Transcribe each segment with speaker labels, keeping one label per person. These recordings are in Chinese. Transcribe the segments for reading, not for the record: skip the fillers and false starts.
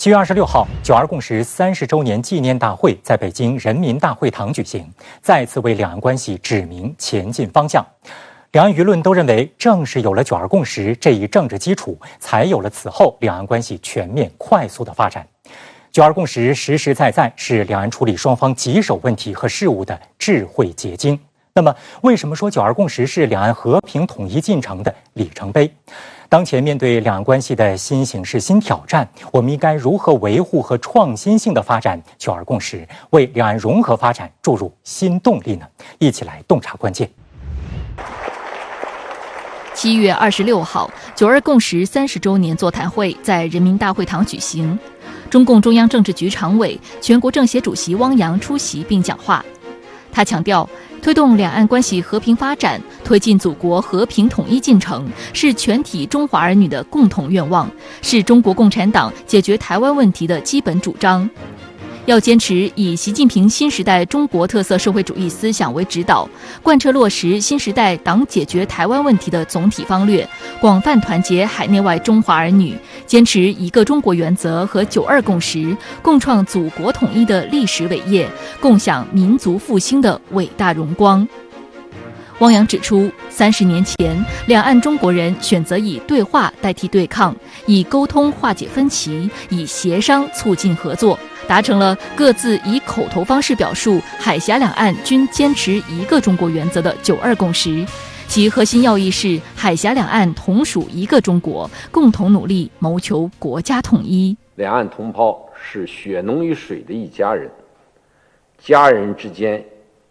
Speaker 1: 7月26号，9·2共识30周年纪念大会在北京人民大会堂举行，再次为两岸关系指明前进方向。两岸舆论都认为，正是有了9·2共识这一政治基础，才有了此后两岸关系全面快速的发展。9·2共识实实在在是两岸处理双方棘手问题和事务的智慧结晶。那么，为什么说9·2共识是两岸和平统一进程的里程碑？当前面对两岸关系的新形势、新挑战，我们应该如何维护和创新性的发展9·2共识，为两岸融合发展注入新动力呢？一起来洞察关键。
Speaker 2: 7月26号，9·2共识30周年座谈会在人民大会堂举行，中共中央政治局常委、全国政协主席汪洋出席并讲话。他强调，推动两岸关系和平发展，推进祖国和平统一进程，是全体中华儿女的共同愿望，是中国共产党解决台湾问题的基本主张。要坚持以习近平新时代中国特色社会主义思想为指导，贯彻落实新时代党解决台湾问题的总体方略，广泛团结海内外中华儿女，坚持一个中国原则和9·2共识，共创祖国统一的历史伟业，共享民族复兴的伟大荣光。汪洋指出，30年前，两岸中国人选择以对话代替对抗，以沟通化解分歧，以协商促进合作，达成了各自以口头方式表述海峡两岸均坚持一个中国原则的9·2共识。其核心要义是海峡两岸同属一个中国，共同努力谋求国家统一。
Speaker 3: 两岸同胞是血浓于水的一家人，家人之间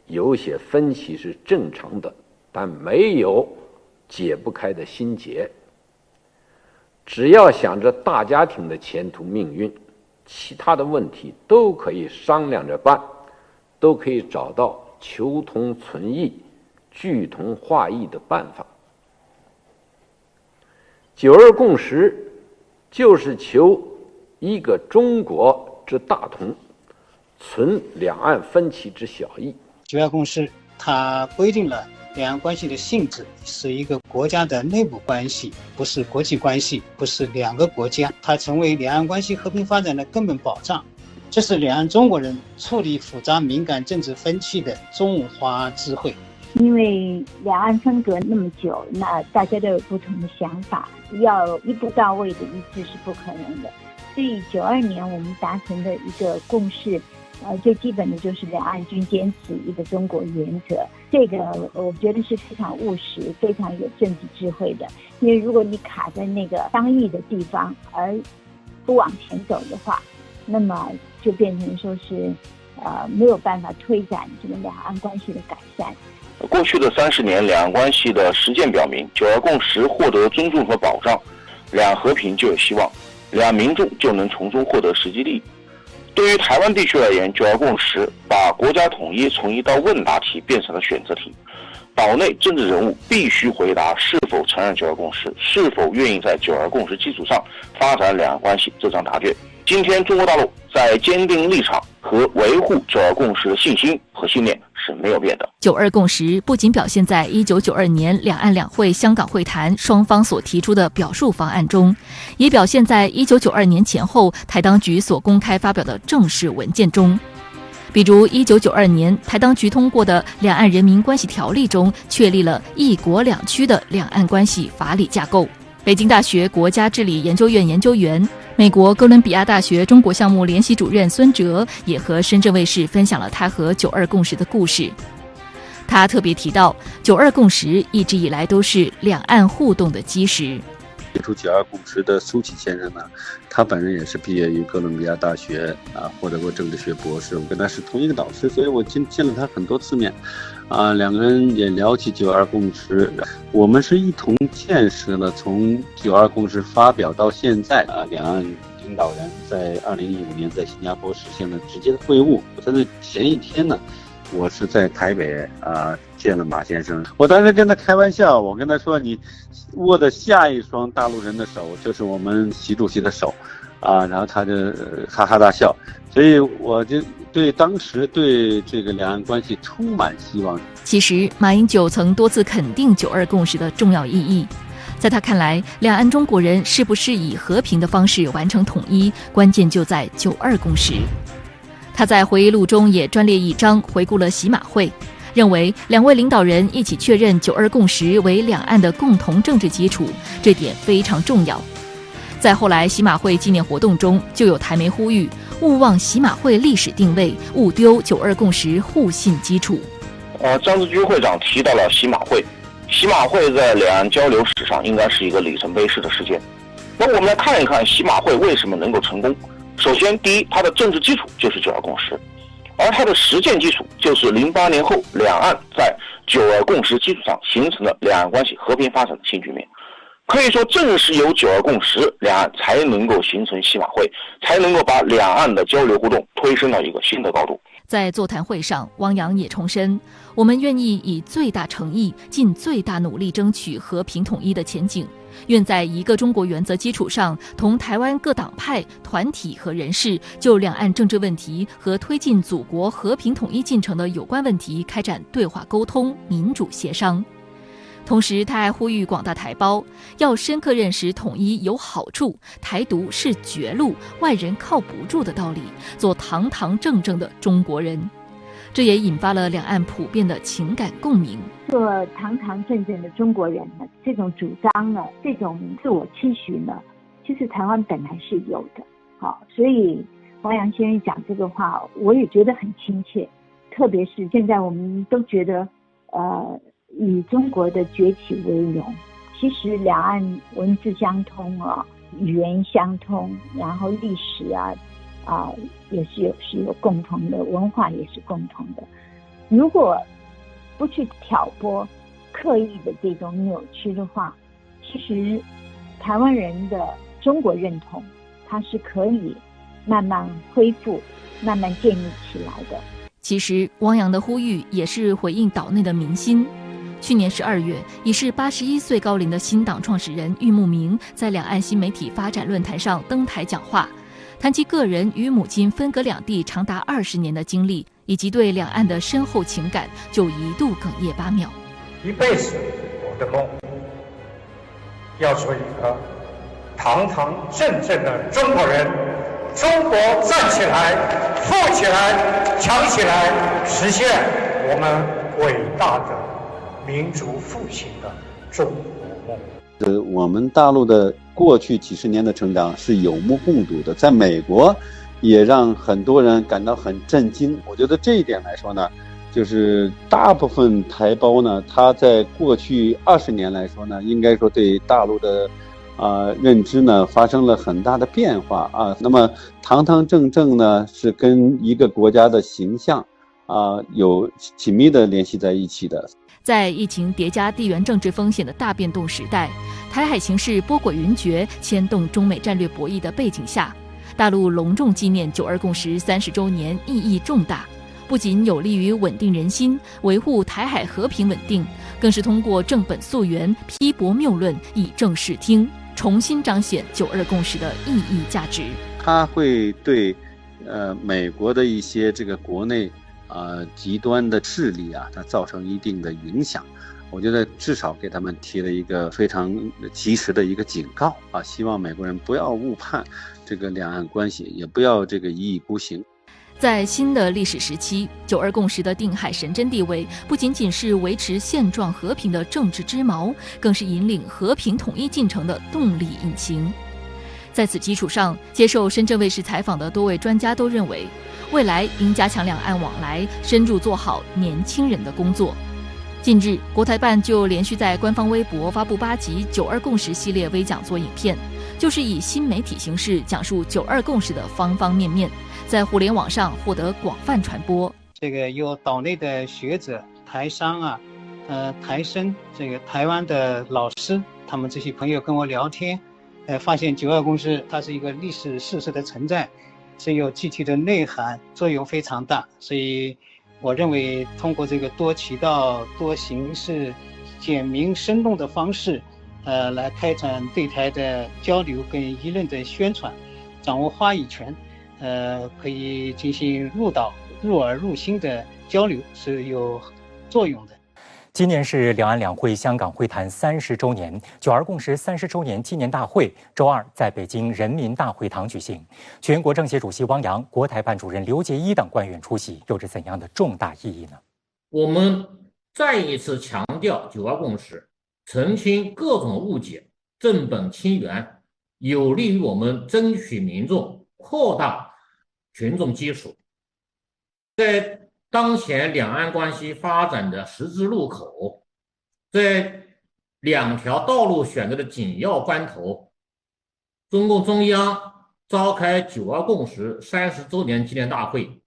Speaker 3: 有些分歧是正常的，但没有解不开的心结。只要想着大家庭的前途命运，其他的问题都可以商量着办，都可以找到求同存异、聚同化异的办法。9·2共识就是求一个中国之大同，存两岸分歧之小异。
Speaker 4: 9·2共识它规定了两岸关系的性质是一个国家的内部关系，不是国际关系，不是两个国家，它成为两岸关系和平发展的根本保障。这是两岸中国人处理复杂敏感政治分歧的中华智慧。
Speaker 5: 因为两岸分隔那么久，那大家都有不同的想法，要一步到位的一致是不可能的。所以92年我们达成的一个共识，最基本的就是两岸均坚持一个中国原则。这个我觉得是非常务实、非常有政治智慧的。因为如果你卡在那个商议的地方而不往前走的话，那么就变成说是没有办法推展这个两岸关系的改善。
Speaker 6: 过去的30年，两岸关系的实践表明，9·2共识获得尊重和保障，两岸和平就有希望，两岸民众就能从中获得实际利益。对于台湾地区而言，9·2共识把国家统一从一道问答题变成了选择题。岛内政治人物必须回答是否承认9·2共识，是否愿意在9·2共识基础上发展两岸关系这张答卷。今天中国大陆在坚定立场和维护9·2共识的信心和信念是没有变的。
Speaker 2: 9·2共识不仅表现在1992年两岸两会香港会谈双方所提出的表述方案中，也表现在1992年前后台当局所公开发表的正式文件中。比如1992年台当局通过的《两岸人民关系条例》中确立了一国两区的两岸关系法理架构。北京大学国家治理研究院研究员、美国哥伦比亚大学中国项目联席主任孙哲也和深圳卫视分享了他和9·2共识的故事。他特别提到，9·2共识一直以来都是两岸互动的基石。
Speaker 7: 提出9·2共识的苏启先生呢，他本人也是毕业于哥伦比亚大学获得过政治学博士，我跟他是同一个导师，所以我见了他很多次面两个人也聊起9·2共识。我们是一同见识了从9·2共识发表到现在两岸领导人在2015年在新加坡实现了直接的会晤。我在那前一天呢，我是在台北见了马先生，我当时跟他开玩笑，我跟他说，你握的下一双大陆人的手就是我们习主席的手然后他就哈哈大笑，所以我就对当时对这个两岸关系充满希望。
Speaker 2: 其实马英九曾多次肯定9·2共识的重要意义。在他看来，两岸中国人是不是以和平的方式完成统一，关键就在9·2共识。他在回忆录中也专列一章回顾了习马会，认为两位领导人一起确认9·2共识为两岸的共同政治基础，这点非常重要。在后来习马会纪念活动中，就有台媒呼吁勿忘习马会历史定位，勿丢9·2共识互信基础。
Speaker 6: 张志军会长提到了习马会，习马会在两岸交流史上应该是一个里程碑式的事件。那我们来看一看习马会为什么能够成功。首先，第一，它的政治基础就是9·2共识，而它的实践基础就是08年后两岸在9·2共识基础上形成了两岸关系和平发展的新局面。可以说，正是有9·2共识，两岸才能够形成习马会，才能够把两岸的交流互动推升到一个新的高度。
Speaker 2: 在座谈会上，汪洋也重申，我们愿意以最大诚意、尽最大努力争取和平统一的前景，愿在一个中国原则基础上，同台湾各党派、团体和人士就两岸政治问题和推进祖国和平统一进程的有关问题开展对话沟通、民主协商。同时，他还呼吁广大台胞要深刻认识统一有好处，台独是绝路，外人靠不住的道理，做堂堂正正的中国人。这也引发了两岸普遍的情感共鸣。
Speaker 5: 做堂堂正正的中国人呢，这种主张呢，这种自我期许呢，其实台湾本来是有的。好，所以汪洋先生讲这个话，我也觉得很亲切。特别是现在我们都觉得，以中国的崛起为荣，其实两岸文字相通啊，语言相通，然后历史也是有共同的，文化也是共同的。如果不去挑拨刻意的这种扭曲的话，其实台湾人的中国认同，它是可以慢慢恢复、慢慢建立起来的。
Speaker 2: 其实汪洋的呼吁也是回应岛内的民心。去年12月，已是81岁高龄的新党创始人郁慕明在两岸新媒体发展论坛上登台讲话，谈及个人与母亲分隔两地长达20年的经历，以及对两岸的深厚情感，就一度哽咽8秒。
Speaker 8: 一辈子我的梦，要做一个堂堂正正的中国人。中国站起来，富起来，强起来，实现我们伟大的民族复兴的中国梦。
Speaker 7: 我们大陆的过去几十年的成长是有目共睹的，在美国也让很多人感到很震惊。我觉得这一点来说呢，就是大部分台胞呢，他在过去20年来说呢，应该说对大陆的认知呢发生了很大的变化啊。那么堂堂正正呢是跟一个国家的形象有紧密的联系在一起的。
Speaker 2: 在疫情叠加地缘政治风险的大变动时代，台海形势波诡云谲，牵动中美战略博弈的背景下，大陆隆重纪念9·2共识30周年意义重大，不仅有利于稳定人心，维护台海和平稳定，更是通过正本溯源、批驳谬论，以正视听，重新彰显9·2共识的意义价值。
Speaker 7: 它会对美国的一些这个国内极端的势力它造成一定的影响。我觉得至少给他们提了一个非常及时的一个警告希望美国人不要误判这个两岸关系，也不要这个一意孤行。
Speaker 2: 在新的历史时期，9·2共识的定海神针地位不仅仅是维持现状和平的政治之锚，更是引领和平统一进程的动力引擎。在此基础上，接受深圳卫视采访的多位专家都认为，未来应加强两岸往来，深入做好年轻人的工作。近日，国台办就连续在官方微博发布8集9·2共识系列微讲座影片，就是以新媒体形式讲述9·2共识的方方面面，在互联网上获得广泛传播。
Speaker 4: 这个有岛内的学者、台商台生，这个台湾的老师，他们这些朋友跟我聊天，发现9·2共识它是一个历史事实的存在，是有具体的内涵，作用非常大。所以我认为通过这个多渠道、多形式、简明生动的方式来开展对台的交流跟舆论的宣传，掌握话语权，可以进行入岛、入耳、入心的交流，是有作用的。
Speaker 1: 今年是两岸两会香港会谈30周年，九二共识30周年纪念大会周二在北京人民大会堂举行。全国政协主席汪洋、国台办主任刘结一等官员出席，有着怎样的重大意义呢？
Speaker 9: 我们再一次强调九二共识，澄清各种误解，正本清源，有利于我们争取民众，扩大群众基础。在当前两岸关系发展的十字路口，在两条道路选择的紧要关头，中共中央召开九二共识30周年纪念大会，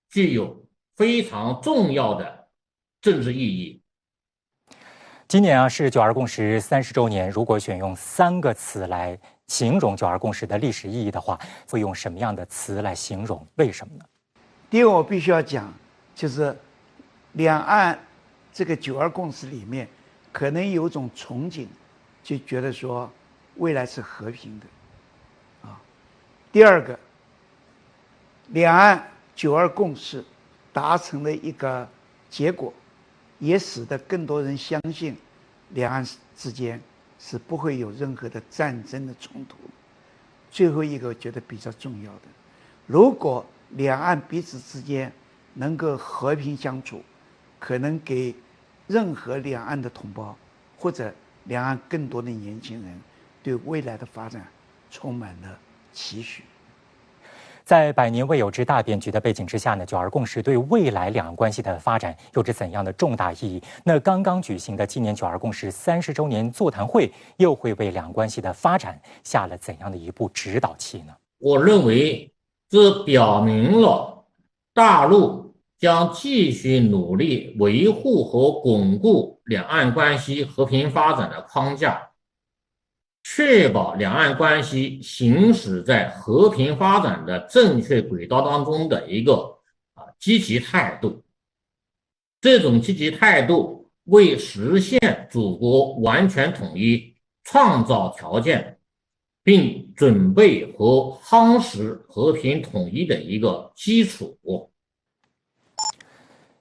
Speaker 9: 具有非常重要的政治意义。
Speaker 1: 今年是九二共识30周年，如果选用3个词来形容九二共识的历史意义的话，会用什么样的词来形容？为什么呢？
Speaker 10: 第一个，我必须要讲，就是两岸这个九二共识里面，可能有种憧憬，就觉得说未来是和平的，啊。第二个，两岸九二共识达成了一个结果，也使得更多人相信两岸之间是不会有任何的战争的冲突。最后一个我觉得比较重要的，如果两岸彼此之间能够和平相处，可能给任何两岸的同胞或者两岸更多的年轻人对未来的发展充满了期许。
Speaker 1: 在100年未有之大变局的背景之下呢，九二共识对未来两岸关系的发展有着怎样的重大意义？那刚刚举行的纪念九二共识30周年座谈会又会为两岸关系的发展下了怎样的一步指导期呢？
Speaker 9: 我认为这表明了大陆将继续努力维护和巩固两岸关系和平发展的框架，确保两岸关系行驶在和平发展的正确轨道当中的一个积极态度。这种积极态度为实现祖国完全统一创造条件，并准备和夯实和平统一的一个基础。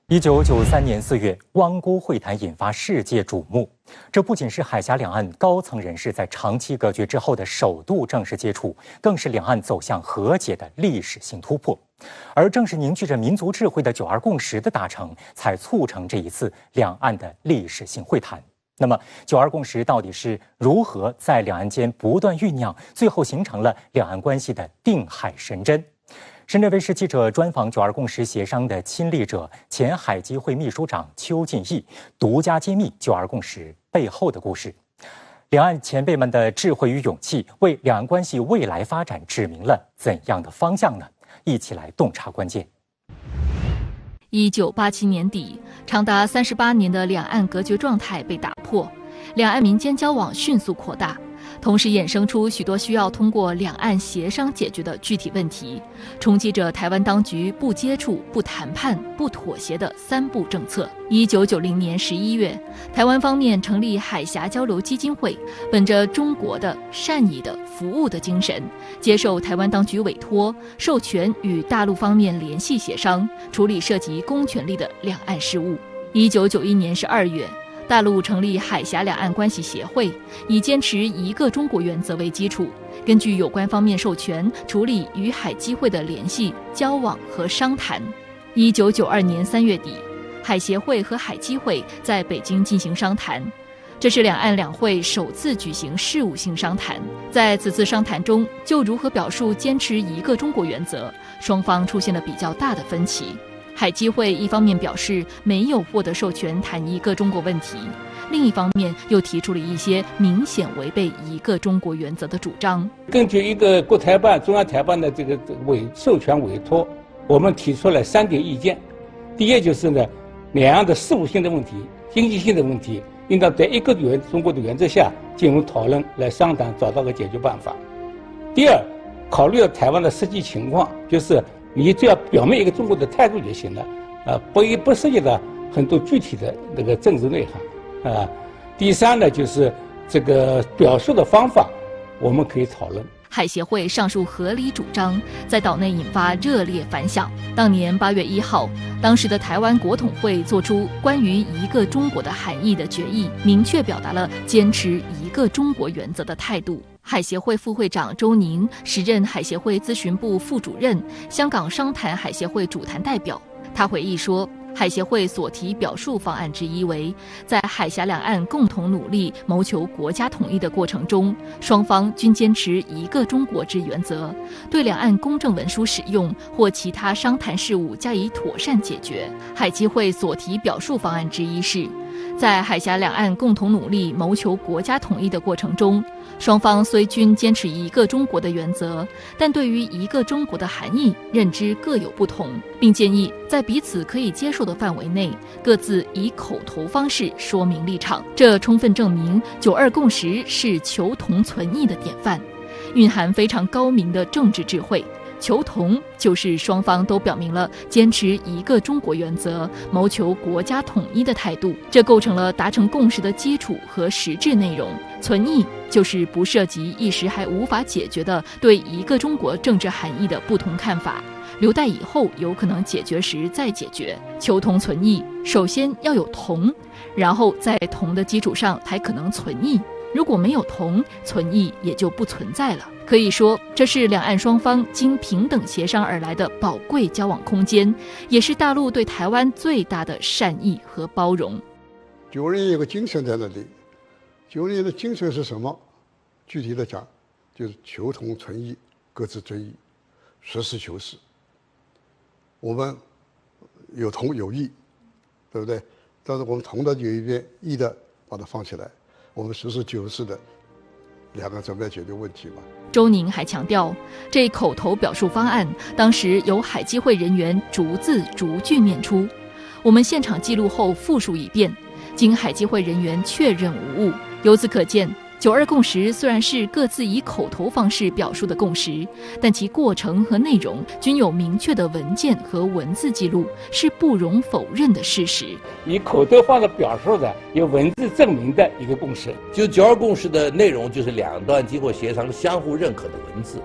Speaker 1: 1993年4月，汪辜会谈引发世界瞩目。这不仅是海峡两岸高层人士在长期隔绝之后的首度正式接触，更是两岸走向和解的历史性突破。而正是凝聚着民族智慧的九二共识的达成，才促成这一次两岸的历史性会谈。那么，九二共识到底是如何在两岸间不断酝酿，最后形成了两岸关系的定海神针？深圳卫视记者专访九二共识协商的亲历者、前海基会秘书长邱进义，独家揭秘九二共识背后的故事。两岸前辈们的智慧与勇气，为两岸关系未来发展指明了怎样的方向呢？一起来洞察关键。
Speaker 2: 1987年底，长达38年的两岸隔绝状态被打破，两岸民间交往迅速扩大，同时衍生出许多需要通过两岸协商解决的具体问题，冲击着台湾当局不接触、不谈判、不妥协的3不政策。1990年11月，台湾方面成立海峡交流基金会，本着中国的善意的服务的精神，接受台湾当局委托，授权与大陆方面联系协商，处理涉及公权力的两岸事务。1991年12月，大陆成立海峡两岸关系协会，以坚持一个中国原则为基础，根据有关方面授权，处理与海基会的联系、交往和商谈。1992年3月底，海协会和海基会在北京进行商谈，这是两岸两会首次举行事务性商谈。在此次商谈中，就如何表述坚持一个中国原则，双方出现了比较大的分歧。海基会一方面表示没有获得授权谈一个中国问题，另一方面又提出了一些明显违背一个中国原则的主张。
Speaker 11: 根据一个国台办、中央台办的这个授权委托，我们提出了3点意见。第一就是呢，两岸的事务性的问题、经济性的问题，应当在一个中国的原则下进行讨论，来商谈，找到个解决办法。第二，考虑到台湾的实际情况，就是你只要表明一个中国的态度就行了，不涉及到很多具体的那个政治内涵，第三呢，就是这个表述的方法，我们可以讨论。
Speaker 2: 海协会上述合理主张在岛内引发热烈反响。当年8月1号，当时的台湾国统会做出关于一个中国的含义的决议，明确表达了坚持一个中国原则的态度。海协会副会长周宁时任海协会咨询部副主任、香港商谈海协会主谈代表。他回忆说，海协会所提表述方案之一为，在海峡两岸共同努力谋求国家统一的过程中，双方均坚持一个中国之原则，对两岸公证文书使用或其他商谈事务加以妥善解决。海基会所提表述方案之一是，在海峡两岸共同努力谋求国家统一的过程中，双方虽均坚持一个中国的原则，但对于一个中国的含义认知各有不同，并建议在彼此可以接受的范围内，各自以口头方式说明立场。这充分证明9·2共识是求同存异的典范，蕴含非常高明的政治智慧。求同就是双方都表明了坚持一个中国原则、谋求国家统一的态度，这构成了达成共识的基础和实质内容。存异就是不涉及一时还无法解决的对一个中国政治含义的不同看法，留待以后有可能解决时再解决。求同存异，首先要有同，然后在同的基础上才可能存异。如果没有同，存异也就不存在了。可以说，这是两岸双方经平等协商而来的宝贵交往空间，也是大陆对台湾最大的善意和包容。
Speaker 12: 9人有个精神在那里，9人的精神是什么？具体的讲，就是求同存异，各自尊异，实事求是。我们有同有异，对不对？但是我们同的有一边，异的把它放起来，我们实事求是的两个怎么样解决问题吧。
Speaker 2: 周宁还强调，这口头表述方案当时由海基会人员逐字逐句念出，我们现场记录后复述一遍，经海基会人员确认无误。由此可见，9·2共识虽然是各自以口头方式表述的共识，但其过程和内容均有明确的文件和文字记录，是不容否认的事实。
Speaker 11: 以口头方式表述的，有文字证明的一个共识。
Speaker 13: 就9·2共识的内容，就是两端经过协商相互认可的文字，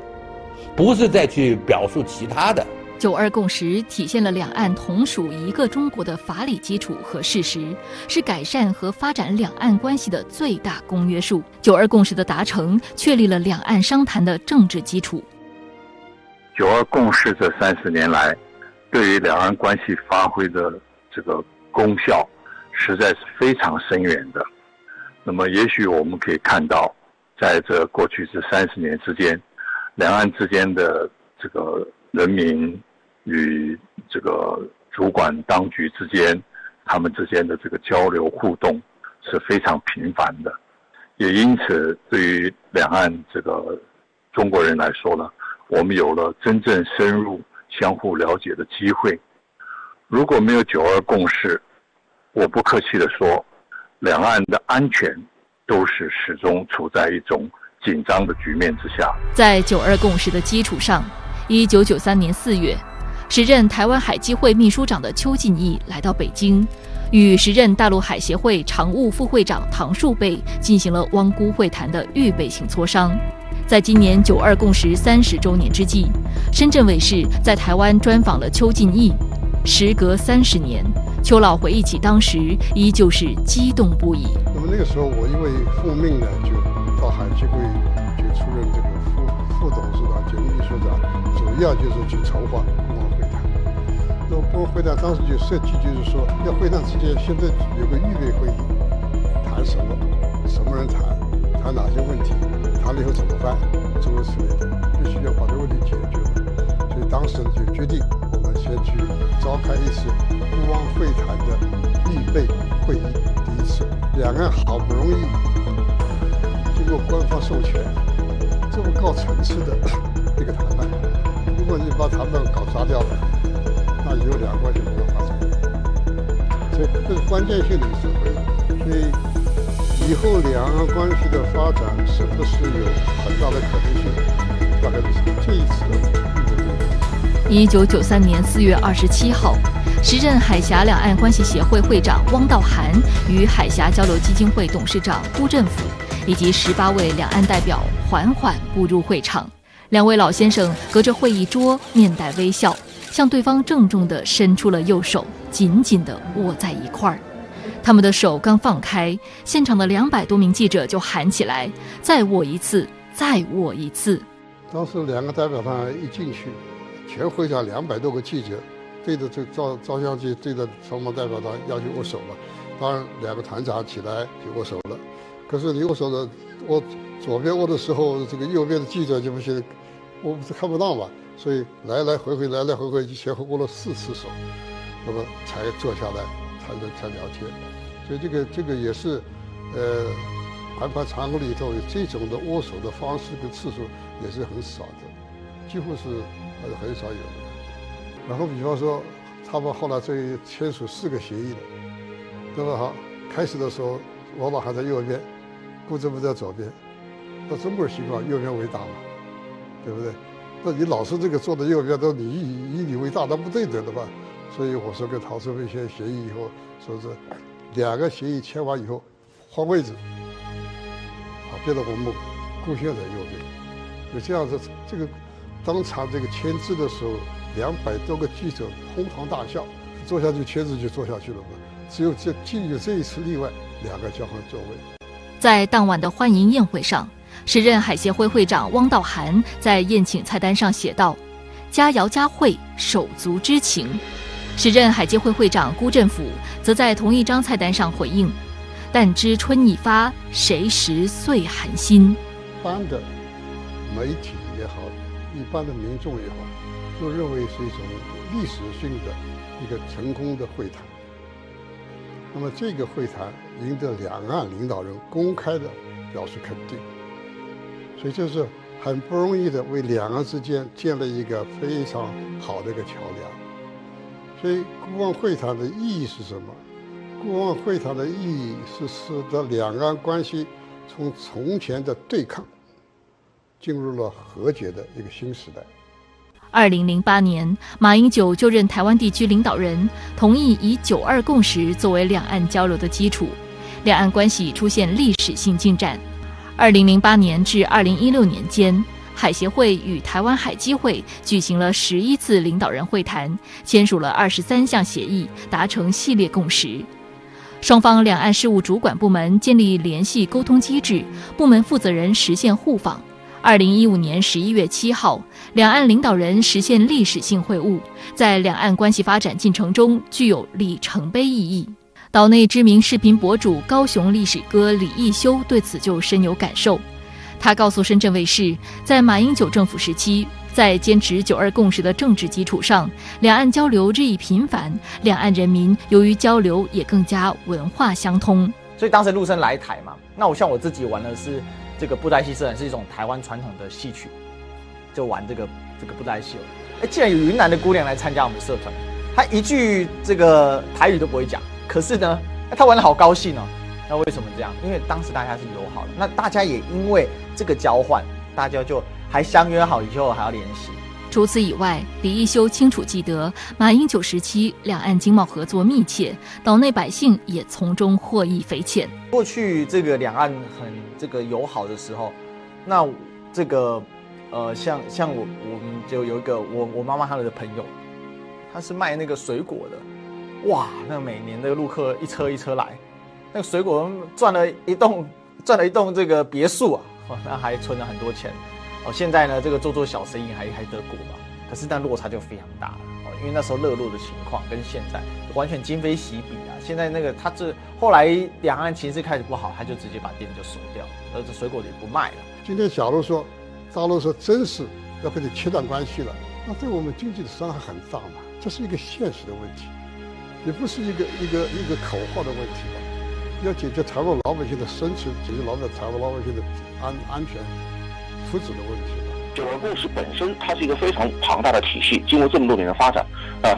Speaker 13: 不是再去表述其他的。
Speaker 2: 9·2共识体现了两岸同属一个中国的法理基础和事实，是改善和发展两岸关系的最大公约数。9·2共识的达成，确立了两岸商谈的政治基础。
Speaker 14: 9·2共识这30年来，对于两岸关系发挥的这个功效，实在是非常深远的。那么，也许我们可以看到，在这过去这30年之间，两岸之间的这个人民与这个主管当局之间，他们之间的这个交流互动是非常频繁的，也因此对于两岸这个中国人来说呢，我们有了真正深入相互了解的机会。如果没有9·2共识，我不客气地说，两岸的安全都是始终处在一种紧张的局面之下。
Speaker 2: 在9·2共识的基础上，1993年4月，时任台湾海基会秘书长的邱进益来到北京，与时任大陆海协会常务副会长唐树倍进行了汪辜会谈的预备性磋商。在今年9·2共识30周年之际，深圳卫视在台湾专访了邱进益。时隔30年，邱老回忆起当时，依旧是激动不已。
Speaker 12: 那么那个时候，我因为奉命呢，就到海基会就出任这个副董事长兼秘书长，主要就是去筹划公安会谈。那么公安会谈当时就设计就是说，要会谈之前现在有个预备会议，谈什么，什么人谈，谈哪些问题，谈了以后怎么办，诸如此类的，必须要把这个问题解决。所以当时就决定，我们先去召开一次公安会谈的预备会议，第一次，两岸好不容易经过官方授权，这么高层次的一个谈判，如果你把谈判搞砸掉了，那以后两岸关系不会发展。所以这是关键性的一次会议。所以以后两岸关系的发展是不是有很大的可能性，大概是这一次的。
Speaker 2: 1993年4月27号，时任海峡两岸关系协会会长汪道涵与海峡交流基金会董事长辜振甫以及18位两岸代表缓缓步入会场。两位老先生隔着会议桌，面带微笑，向对方郑重地伸出了右手，紧紧地握在一块儿。他们的手刚放开，现场的200多名记者就喊起来：“再握一次，再握一次！”
Speaker 12: 当时2个代表团一进去，全会场200多个记者对着这照相机对着双方代表团要去握手了。当然2个团长起来就握手了。可是你握手的，我左边握的时候，这个右边的记者就不行，我看不到嘛，所以来来回回前后握了4次手，那么才坐下来才聊天。所以这个也是，谈判场合里头这种的握手的方式跟次数也是很少的，几乎是很少有的。然后比方说，他们后来这签署4个协议了，那么好，开始的时候往往还在右边，顾政部在左边。那中国人习惯右边为大嘛，对不对？那你老是这个坐在右边，都你以你为大，那不对等的吧？所以我说跟陶志飞签协议以后，说是2个协议签完以后换位置，好，变得我们贡献在右边。所以这样子，这个当场这个签字的时候，200多个记者哄堂大笑，坐下去签字就坐下去了嘛。只有这一次例外，2个交换座位。
Speaker 2: 在当晚的欢迎宴会上，时任海协会会长汪道涵在宴请菜单上写道：“佳肴佳会，手足之情。”时任海基会会长辜振甫则在同一张菜单上回应：“但知春已发，谁识岁寒心。”
Speaker 12: 一般的媒体也好，一般的民众也好，都认为是一种历史性的一个成功的会谈。那么这个会谈赢得两岸领导人公开的表示肯定，所以这是很不容易的为两岸之间建了一个非常好的一个桥梁。所以孤汪会谈的意义是什么？孤汪会谈的意义是使得两岸关系从从前的对抗进入了和解的一个新时代。
Speaker 2: 2008年，马英九就任台湾地区领导人，同意以9·2共识作为两岸交流的基础，两岸关系出现历史性进展。2008年至2016年间，海协会与台湾海基会举行了11次领导人会谈，签署了23项协议，达成系列共识。双方两岸事务主管部门建立联系沟通机制，部门负责人实现互访。2015年11月7号，两岸领导人实现历史性会晤，在两岸关系发展进程中具有里程碑意义。岛内知名视频博主高雄历史哥李义修对此就深有感受。他告诉深圳卫视，在马英九政府时期，在坚持9·2共识的政治基础上，两岸交流日益频繁，两岸人民由于交流也更加文化相通。
Speaker 15: 所以当时陆生来台嘛，那我自己玩的是这个布袋戏社团，是一种台湾传统的戏曲，就玩这个布袋戏。既然有云南的姑娘来参加我们社团，她一句这个台语都不会讲，可是呢，她玩得好高兴哦。那为什么这样？因为当时大家是友好的，那大家也因为这个交换，大家就还相约好以后还要联系。
Speaker 2: 除此以外，李义修清楚记得，马英九时期两岸经贸合作密切，岛内百姓也从中获益匪浅。
Speaker 15: 过去这个两岸很这个友好的时候，那这个像我们就有一个我妈妈她的朋友，她是卖那个水果的，哇，那每年那个陆客一车一车来，那个水果赚了一栋这个别墅啊，那还存了很多钱。现在呢，这个做小生意还得果嘛，可是那落差就非常大了因为那时候热络的情况跟现在完全今非昔比啊。现在那个后来两岸情势开始不好，他就直接把店就收掉，而这水果也不卖了。
Speaker 12: 今天假如说大陆说真是要跟你切断关系了，那对我们经济的伤害很大嘛，这是一个现实的问题，也不是一个口号的问题吧。要解决台湾老百姓的生存，解决台湾老百姓的安全福祉的问题。
Speaker 6: 9·2共识本身，它是一个非常庞大的体系，经过这么多年的发展，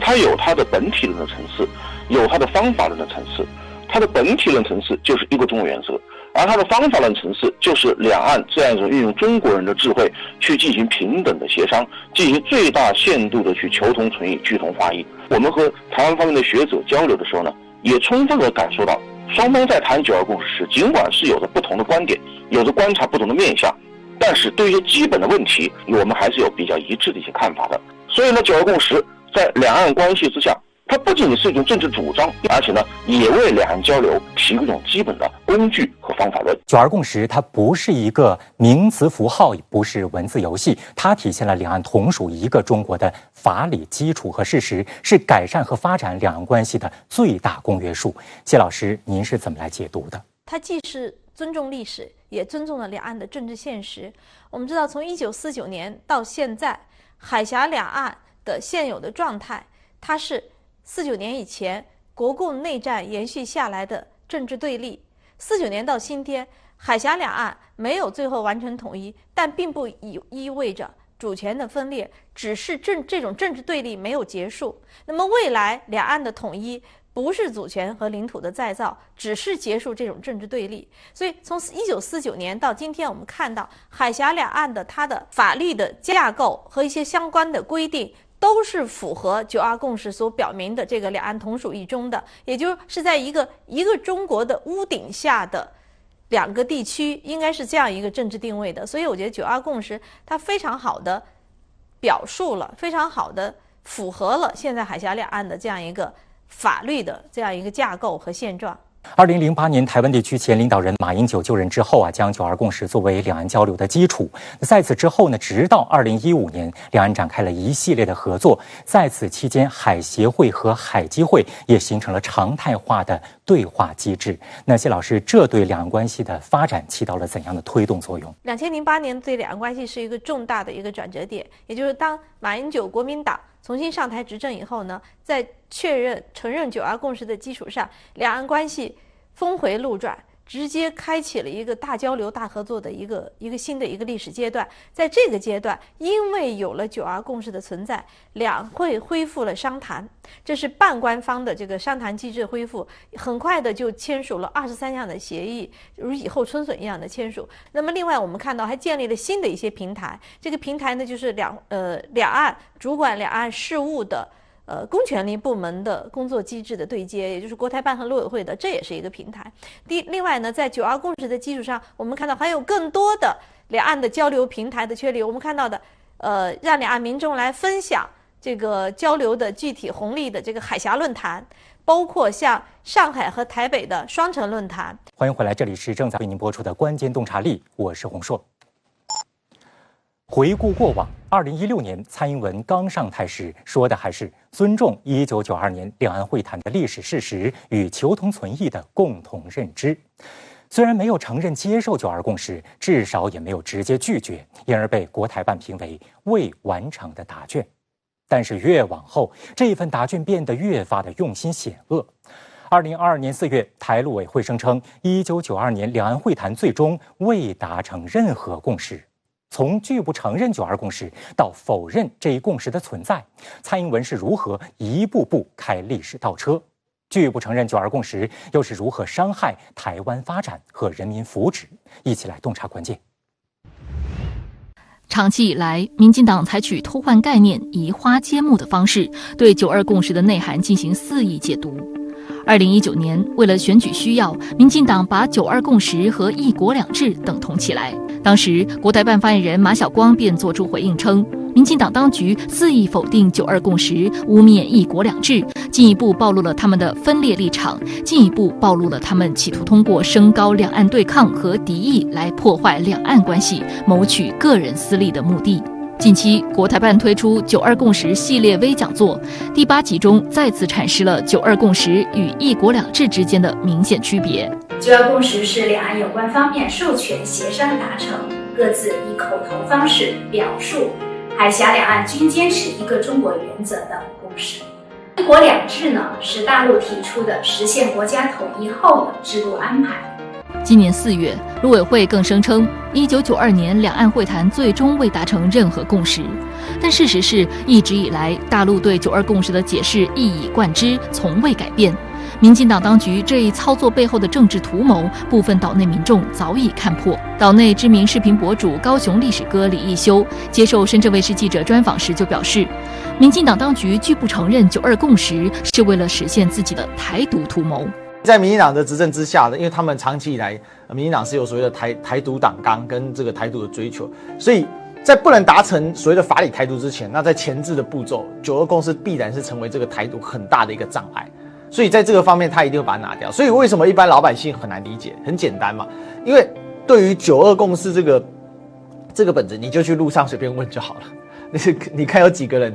Speaker 6: 它有它的本体论的层次，有它的方法论的层次。它的本体论层次就是一个中国原则，而它的方法论层次就是两岸这样一种运用中国人的智慧去进行平等的协商，进行最大限度的去求同存异、聚同化异。我们和台湾方面的学者交流的时候呢，也充分地感受到，双方在谈9·2共识时，尽管是有着不同的观点，有着观察不同的面向，但是对于基本的问题，我们还是有比较一致的一些看法的。所以呢，九二共识在两岸关系之下，它不仅仅是一种政治主张，而且呢，也为两岸交流提供一种基本的工具和方法论。
Speaker 1: 九二共识它不是一个名词符号，也不是文字游戏，它体现了两岸同属一个中国的法理基础和事实，是改善和发展两岸关系的最大公约数。谢老师，您是怎么来解读的？
Speaker 16: 它既是尊重历史，也尊重了两岸的政治现实。我们知道，从1949年到现在，海峡两岸的现有的状态，它是49年以前国共内战延续下来的政治对立。49年到今天，海峡两岸没有最后完成统一，但并不意味着主权的分裂，只是这种政治对立没有结束。那么未来两岸的统一不是主权和领土的再造，只是结束这种政治对立。所以从1949年到今天，我们看到海峡两岸的它的法律的架构和一些相关的规定都是符合九二共识所表明的这个两岸同属一中的，也就是在一个中国的屋顶下的两个地区，应该是这样一个政治定位的。所以我觉得九二共识它非常好的表述了，非常好的符合了现在海峡两岸的这样一个法律的这样一个架构和现状。
Speaker 1: 2008年，台湾地区前领导人马英九就任之后将九二共识作为两岸交流的基础。在此之后呢，直到2015年，两岸展开了一系列的合作。在此期间，海协会和海基会也形成了常态化的对话机制。那谢老师，这对两岸关系的发展起到了怎样的推动作用
Speaker 16: ？2008年对两岸关系是一个重大的一个转折点，也就是当马英九国民党重新上台执政以后呢，在承认九二共识的基础上，两岸关系峰回路转，直接开启了一个大交流、大合作的一个新的一个历史阶段。在这个阶段，因为有了九二共识的存在，两会恢复了商谈，这是半官方的这个商谈机制恢复，很快的就签署了23项的协议，如雨后春笋一样的签署。那么另外我们看到还建立了新的一些平台，这个平台呢就是两岸主管两岸事务的公权力部门的工作机制的对接，也就是国台办和陆委会的，这也是一个平台。另外呢，在九二共识的基础上，我们看到还有更多的两岸的交流平台的确立。我们看到的，让两岸民众来分享这个交流的具体红利的这个海峡论坛，包括像上海和台北的双城论坛。
Speaker 1: 欢迎回来，这里是正在为您播出的关键洞察力，我是洪硕。回顾过往，2016年蔡英文刚上台时说的还是尊重1992年两岸会谈的历史事实与求同存异的共同认知。虽然没有承认接受九二共识，至少也没有直接拒绝，因而被国台办评为未完成的答卷。但是越往后，这份答卷变得越发的用心险恶。2022年4月，台陆委会声称1992年两岸会谈最终未达成任何共识。从拒不承认九二共识到否认这一共识的存在，蔡英文是如何一步步开历史倒车？拒不承认九二共识又是如何伤害台湾发展和人民福祉？一起来洞察关键。
Speaker 2: 长期以来，民进党采取偷换概念、移花接木的方式，对九二共识的内涵进行肆意解读。2019年，为了选举需要，民进党把九二共识和一国两制等同起来。当时，国台办发言人马晓光便作出回应称，民进党当局肆意否定九二共识，污蔑一国两制，进一步暴露了他们的分裂立场，进一步暴露了他们企图通过升高两岸对抗和敌意来破坏两岸关系，谋取个人私利的目的。近期，国台办推出九二共识系列微讲座，第8集中再次阐释了九二共识与一国两制之间的明显区别。
Speaker 17: 九二共识是两岸有关方面授权协商达成，各自以口头方式表述海峡两岸均坚持一个中国原则的共识。一国两制呢，是大陆提出的实现国家统一后的制度安排。
Speaker 2: 今年4月，陆委会更声称，1992年两岸会谈最终未达成任何共识。但事实是，一直以来，大陆对九二共识的解释一以贯之，从未改变。民进党当局这一操作背后的政治图谋，部分岛内民众早已看破。岛内知名视频博主高雄历史哥李义修接受深圳卫视记者专访时就表示，民进党当局拒不承认九二共识，是为了实现自己的台独图谋。
Speaker 15: 在民进党的执政之下的，因为他们长期以来，民进党是有所谓的台独党纲跟这个台独的追求，所以在不能达成所谓的法理台独之前，那在前置的步骤，9·2共识必然是成为这个台独很大的一个障碍。所以在这个方面，他一定会把它拿掉。所以为什么一般老百姓很难理解？很简单嘛，因为对于9·2共识这个本质，你就去路上随便问就好了。你看有几个人？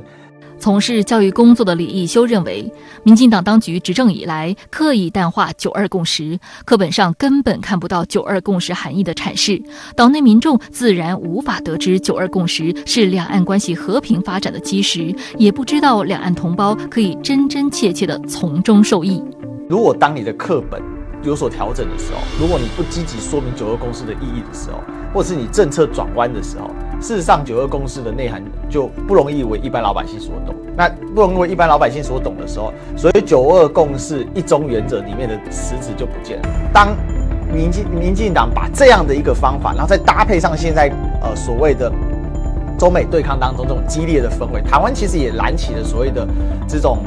Speaker 2: 从事教育工作的李义修认为，民进党当局执政以来刻意淡化9·2共识，课本上根本看不到9·2共识含义的阐释，岛内民众自然无法得知9·2共识是两岸关系和平发展的基石，也不知道两岸同胞可以真真切切地从中受益。
Speaker 15: 如果当你的课本有所调整的时候，如果你不积极说明9·2共识的意义的时候，或是你政策转弯的时候，事实上9·2共识的内涵就不容易为一般老百姓所懂。那不容易为一般老百姓所懂的时候，所以9·2共识一中原则里面的实质就不见了。当民进党把这样的一个方法，然后再搭配上现在所谓的中美对抗当中这种激烈的氛围，台湾其实也燃起了所谓的这种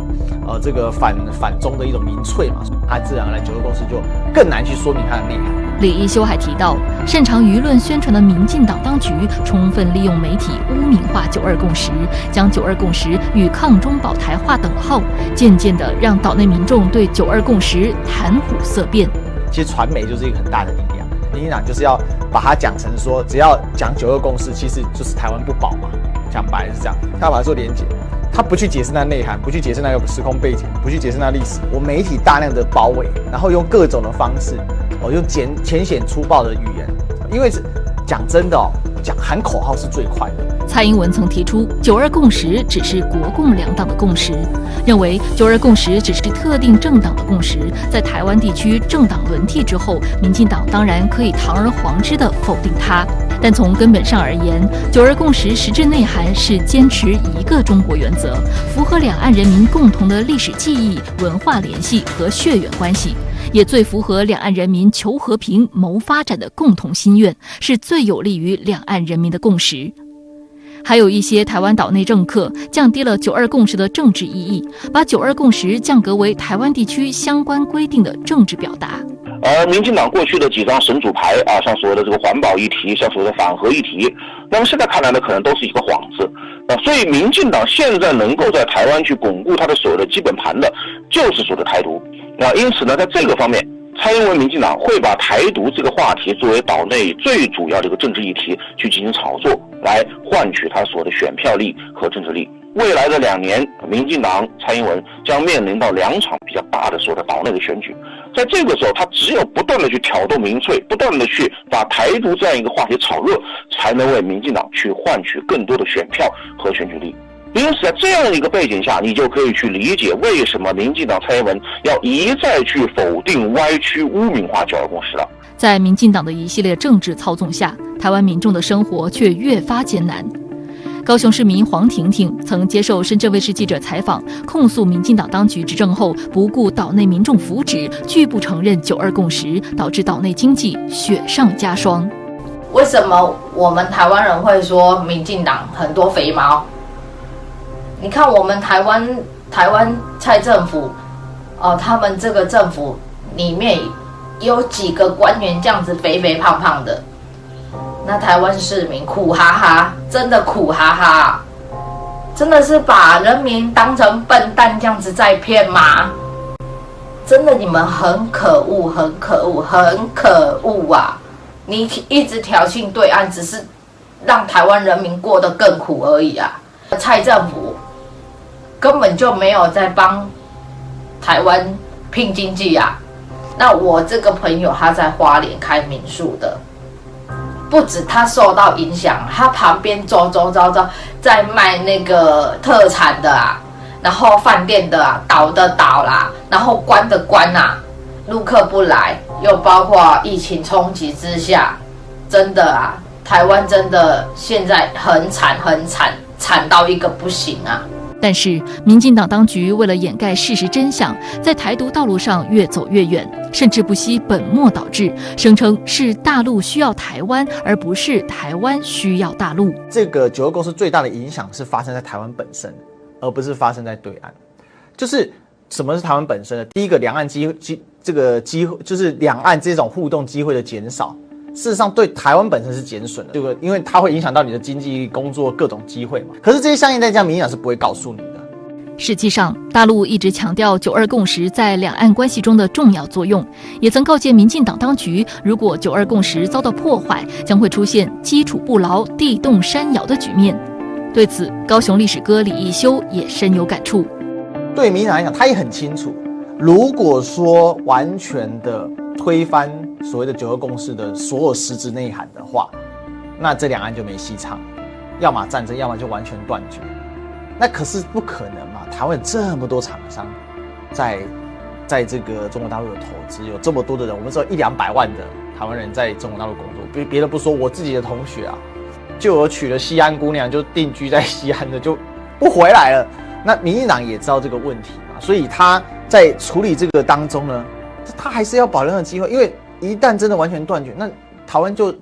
Speaker 15: 这个反中的一种民粹嘛，它自然而然9·2共识就更难去说明它的内涵。
Speaker 2: 李义修还提到，擅长舆论宣传的民进党当局充分利用媒体污名化9·2共识，将9·2共识与抗中保台划等号，渐渐地让岛内民众对9·2共识谈虎色变。
Speaker 15: 其实传媒就是一个很大的力量，民进党就是要把它讲成说，只要讲9·2共识，其实就是台湾不保嘛，讲白了是这样，他把它做连结。他不去解释那内涵，不去解释那个时空背景，不去解释那历史，我媒体大量的包围，然后用各种的方式，用浅显粗暴的语言，因为讲真的讲喊口号是最快的。
Speaker 2: 蔡英文曾提出9·2共识只是国共两党的共识，认为9·2共识只是特定政党的共识，在台湾地区政党轮替之后，民进党当然可以堂而皇之地否定它。但从根本上而言，9·2共识实质内涵是坚持一个中国原则，符合两岸人民共同的历史记忆、文化联系和血缘关系，也最符合两岸人民求和平、谋发展的共同心愿，是最有利于两岸人民的共识。还有一些台湾岛内政客降低了9·2共识的政治意义，把9·2共识降格为台湾地区相关规定的政治表达。
Speaker 6: 而民进党过去的几张神主牌啊，像所谓的这个环保议题，像所谓的反核议题，那么现在看来呢，可能都是一个幌子啊。所以民进党现在能够在台湾去巩固它的所谓的基本盘的，就是所谓的台独啊。因此呢，在这个方面，蔡英文民进党会把台独这个话题作为岛内最主要的一个政治议题去进行炒作，来换取他所谓的选票力和政治力。未来的2年，民进党蔡英文将面临到2场比较大的所谓的岛内的选举，在这个时候，他只有不断的去挑动民粹，不断的去把台独这样一个话题炒热，才能为民进党去换取更多的选票和选举力。因此，在这样一个背景下，你就可以去理解为什么民进党蔡英文要一再去否定、歪曲、污名化9·2共识了。
Speaker 2: 在民进党的一系列政治操纵下，台湾民众的生活却越发艰难。高雄市民黄婷婷曾接受深圳卫视记者采访，控诉民进党当局执政后不顾岛内民众福祉，拒不承认9·2共识，导致岛内经济雪上加霜。
Speaker 18: 为什么我们台湾人会说民进党很多肥猫？你看我们台湾蔡政府，他们这个政府里面有几个官员这样子肥肥胖胖的，那台湾市民苦哈哈，真的苦哈哈，真的是把人民当成笨蛋这样子在骗吗？真的你们很可恶，很可恶，很可恶啊！你一直挑衅对岸，只是让台湾人民过得更苦而已啊！蔡政府根本就没有在帮台湾拼经济啊！那我这个朋友他在花莲开民宿的，不止他受到影响，他旁边周在卖那个特产的啊，然后饭店的啊，倒的倒啦，然后关的关啊，陆客不来，又包括疫情冲击之下，真的啊，台湾真的现在很惨很惨，惨到一个不行啊！
Speaker 2: 但是，民进党当局为了掩盖事实真相，在台独道路上越走越远，甚至不惜本末倒置，声称是大陆需要台湾，而不是台湾需要大陆。
Speaker 15: 这个9·2共识最大的影响是发生在台湾本身，而不是发生在对岸。就是什么是台湾本身呢？第一个，两岸这个机会，就是两岸这种互动机会的减少，事实上对台湾本身是减损的，这个因为它会影响到你的经济、工作各种机会嘛。可是这些相应代价，民进党是不会告诉你的。
Speaker 2: 实际上，大陆一直强调9·2共识在两岸关系中的重要作用，也曾告诫民进党当局，如果9·2共识遭到破坏，将会出现基础不牢、地动山摇的局面。对此，高雄历史哥李义修也深有感触。
Speaker 15: 对民进党来讲，他也很清楚，如果说完全的推翻所谓的9·2共识的所有实质内涵的话，那这两岸就没戏唱，要么战争，要么就完全断绝。那可是不可能嘛！台湾有这么多厂商在这个中国大陆有投资，有这么多的人，我们只有100-200万的台湾人在中国大陆工作。别的不说，我自己的同学啊，就有娶了西安姑娘，就定居在西安的，就不回来了。那民进党也知道这个问题嘛，所以他在处理这个当中呢，他还是要保留那个机会，因为一旦真的完全断绝，那台湾就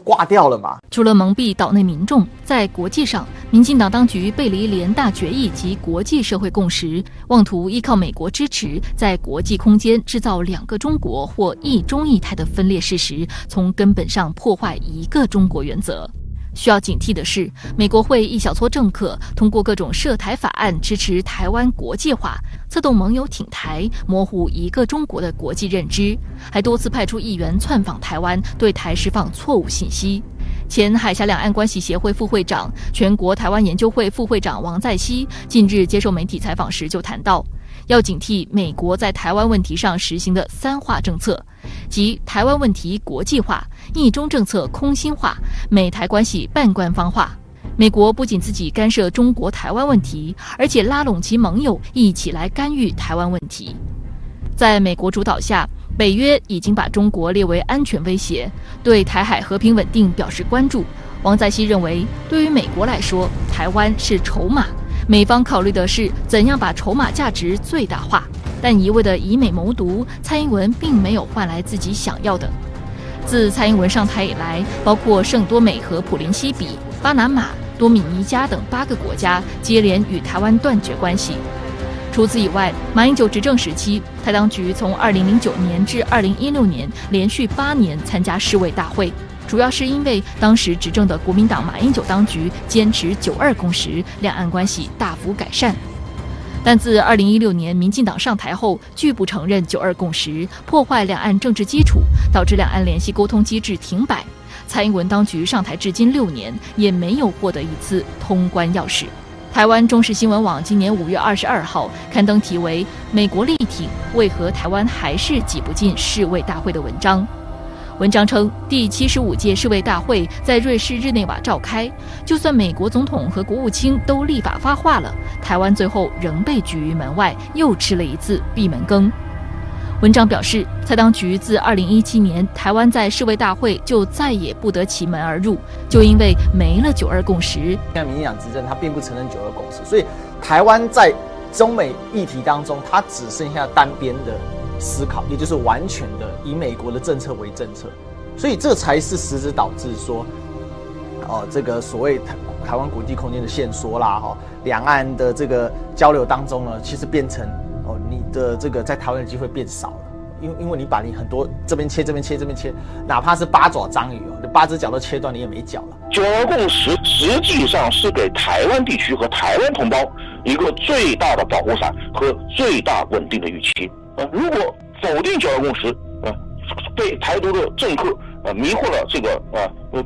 Speaker 15: 挂掉了嘛。
Speaker 2: 除了蒙蔽岛内民众，在国际上，民进党当局背离联大决议及国际社会共识，妄图依靠美国支持，在国际空间制造2个中国或一中一台的分裂事实，从根本上破坏1个中国原则。需要警惕的是，美国会一小撮政客通过各种涉台法案支持台湾国际化，策动盟友挺台，模糊1个中国的国际认知，还多次派出议员窜访台湾，对台释放错误信息。前海峡两岸关系协会副会长、全国台湾研究会副会长王在熙近日接受媒体采访时就谈到，要警惕美国在台湾问题上实行的3化政策，即台湾问题国际化、一中政策空心化、美台关系半官方化。美国不仅自己干涉中国台湾问题，而且拉拢其盟友一起来干预台湾问题。在美国主导下，北约已经把中国列为安全威胁，对台海和平稳定表示关注。王在熙认为，对于美国来说，台湾是筹码，美方考虑的是怎样把筹码价值最大化，但一味的以美谋独，蔡英文并没有换来自己想要的。自蔡英文上台以来，包括圣多美和普林西比、巴拿马、多米尼加等8个国家接连与台湾断绝关系。除此以外，马英九执政时期，台当局从2009年至2016年连续8年参加世卫大会，主要是因为当时执政的国民党马英九当局坚持9·2共识，两岸关系大幅改善。但自2016年民进党上台后，拒不承认9·2共识，破坏两岸政治基础，导致两岸联系沟通机制停摆。蔡英文当局上台至今6年，也没有获得一次通关钥匙。台湾中时新闻网今年5月22号刊登题为《美国力挺，为何台湾还是挤不进世卫大会》的文章。文章称，第75届世卫大会在瑞士日内瓦召开，就算美国总统和国务卿都立法发话了，台湾最后仍被拒于门外，又吃了一次闭门羹。文章表示，蔡当局自2017年台湾在世卫大会就再也不得其门而入，就因为没了9·2共识。
Speaker 15: 现在民进党执政，他并不承认9·2共识，所以台湾在中美议题当中，它只剩下单边的思考，也就是完全的以美国的政策为政策，所以这才是实质导致说，这个所谓台湾国际空间的限缩啦，两岸的这个交流当中呢，其实变成你的这个在台湾的机会变少了，因为你把你很多这边切这边切这边切，哪怕是8爪章鱼你8只脚都切断，你也没脚了。
Speaker 6: 9·2共识实际上是给台湾地区和台湾同胞一个最大的保护伞和最大稳定的预期。如果否定9·2共识，被台独的政客迷惑了这个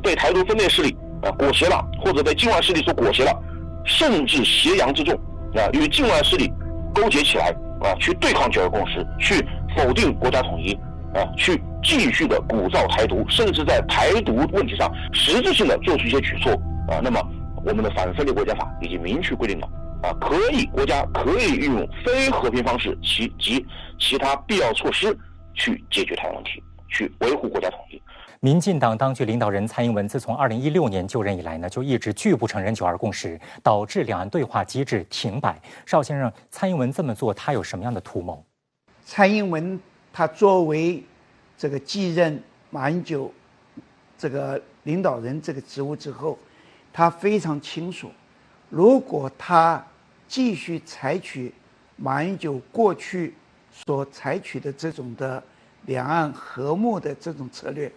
Speaker 6: 被台独分裂势力裹挟了，或者被境外势力所裹挟了，甚至挟洋自重与境外势力勾结起来去对抗9·2共识，去否定国家统一去继续的鼓噪台独，甚至在台独问题上实质性的做出一些举措那么我们的反分裂国家法已经明确规定了国家可以运用非和平方式及其他必要措施去解决台湾问题，去维护国家统一。
Speaker 1: 民进党当局领导人蔡英文自从2016年就任以来呢，就一直拒不承认9·2共识，导致两岸对话机制停摆。邵先生，蔡英文这么做，他有什么样的图谋？
Speaker 10: 蔡英文他作为这个继任马英九这个领导人这个职务之后，他非常清楚，如果他继续采取马英九过去所采取的这种的两岸和睦的这种策略，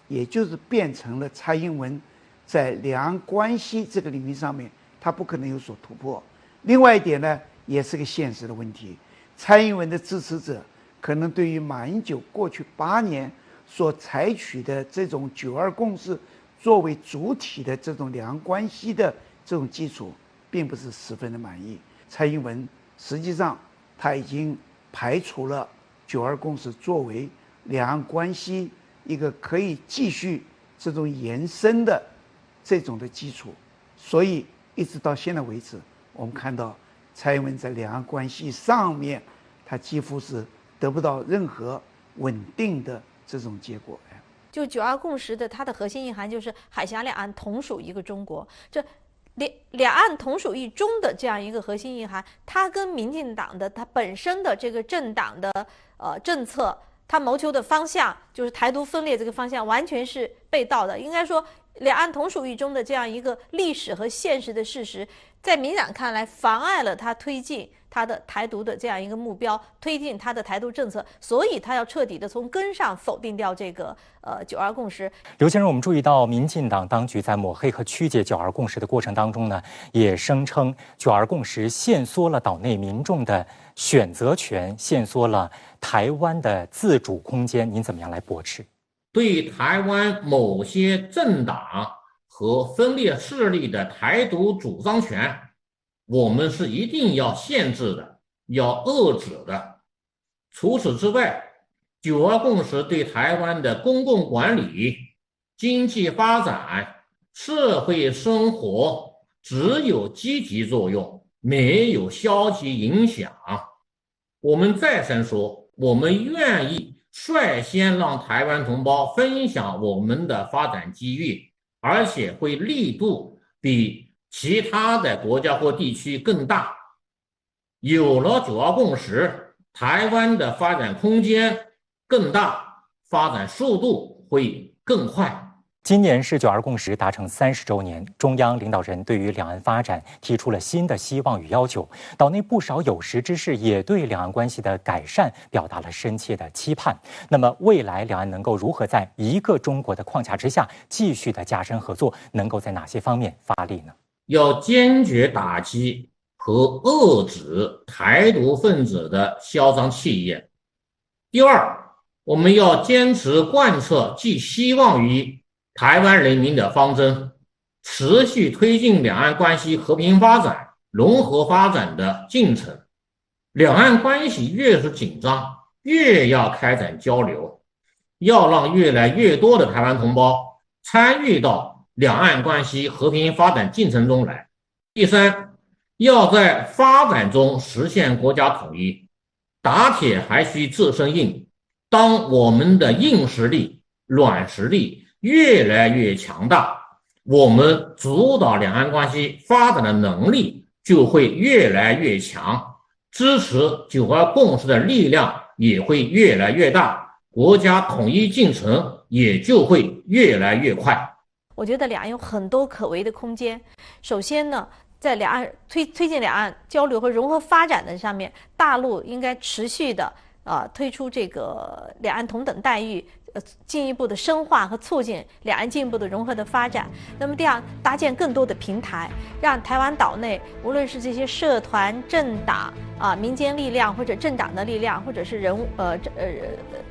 Speaker 10: 也就是变成了蔡英文在两岸关系这个领域上面，他不可能有所突破。另外一点呢，也是个现实的问题，蔡英文的支持者可能对于马英九过去8年所采取的这种9·2共识作为主体的这种两岸关系的这种基础，并不是十分的满意。蔡英文实际上他已经排除了9·2共识作为两岸关系一个可以继续这种延伸的这种的基础，所以一直到现在为止，我们看到蔡英文在两岸关系上面，他几乎是得不到任何稳定的这种结果。
Speaker 16: 就9·2共识的它的核心意涵就是海峡两岸同属一个中国，这两岸同属一中的这样一个核心意涵，它跟民进党的它本身的这个政党的政策，它谋求的方向就是台独分裂这个方向完全是背道的。应该说，两岸同属一中的这样一个历史和现实的事实，在民进党看来妨碍了他推进他的台独的这样一个目标，推进他的台独政策，所以他要彻底的从根上否定掉这个9·2共识。
Speaker 1: 刘先生，我们注意到民进党当局在抹黑和曲解9·2共识的过程当中呢，也声称9·2共识限缩了岛内民众的选择权，限缩了台湾的自主空间，您怎么样来驳斥？
Speaker 9: 对台湾某些政党和分裂势力的台独主张权，我们是一定要限制的，要遏制的。除此之外，9·2共识对台湾的公共管理、经济发展、社会生活只有积极作用，没有消极影响。我们再三说，我们愿意率先让台湾同胞分享我们的发展机遇，而且会力度比其他的国家或地区更大。有了9·2共识，台湾的发展空间更大，发展速度会更快。
Speaker 1: 今年是9·2共识达成30周年，中央领导人对于两岸发展提出了新的希望与要求，岛内不少有识之士也对两岸关系的改善表达了深切的期盼。那么未来两岸能够如何在一个中国的框架之下继续的加深合作，能够在哪些方面发力呢？
Speaker 9: 要坚决打击和遏制台独分子的嚣张气焰。第二，我们要坚持贯彻寄希望于台湾人民的方针，持续推进两岸关系和平发展、融合发展的进程。两岸关系越是紧张，越要开展交流，要让越来越多的台湾同胞参与到两岸关系和平发展进程中来。第三，要在发展中实现国家统一。打铁还需自身硬，当我们的硬实力、软实力越来越强大，我们主导两岸关系发展的能力就会越来越强，支持9·2共识的力量也会越来越大，国家统一进程也就会越来越快。
Speaker 16: 我觉得两岸有很多可为的空间。首先呢，在两岸推进两岸交流和融合发展的上面，大陆应该持续的推出这个两岸同等待遇，进一步的深化和促进两岸进一步的融合的发展。那么第二，搭建更多的平台，让台湾岛内无论是这些社团、政党民间力量或者政党的力量，或者是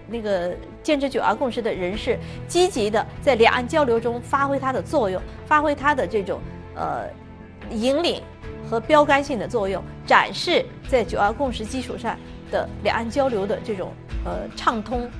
Speaker 16: 那个坚持9·2共识的人士，积极的在两岸交流中发挥它的作用，发挥它的这种引领和标杆性的作用，展示在9·2共识基础上的两岸交流的这种畅通。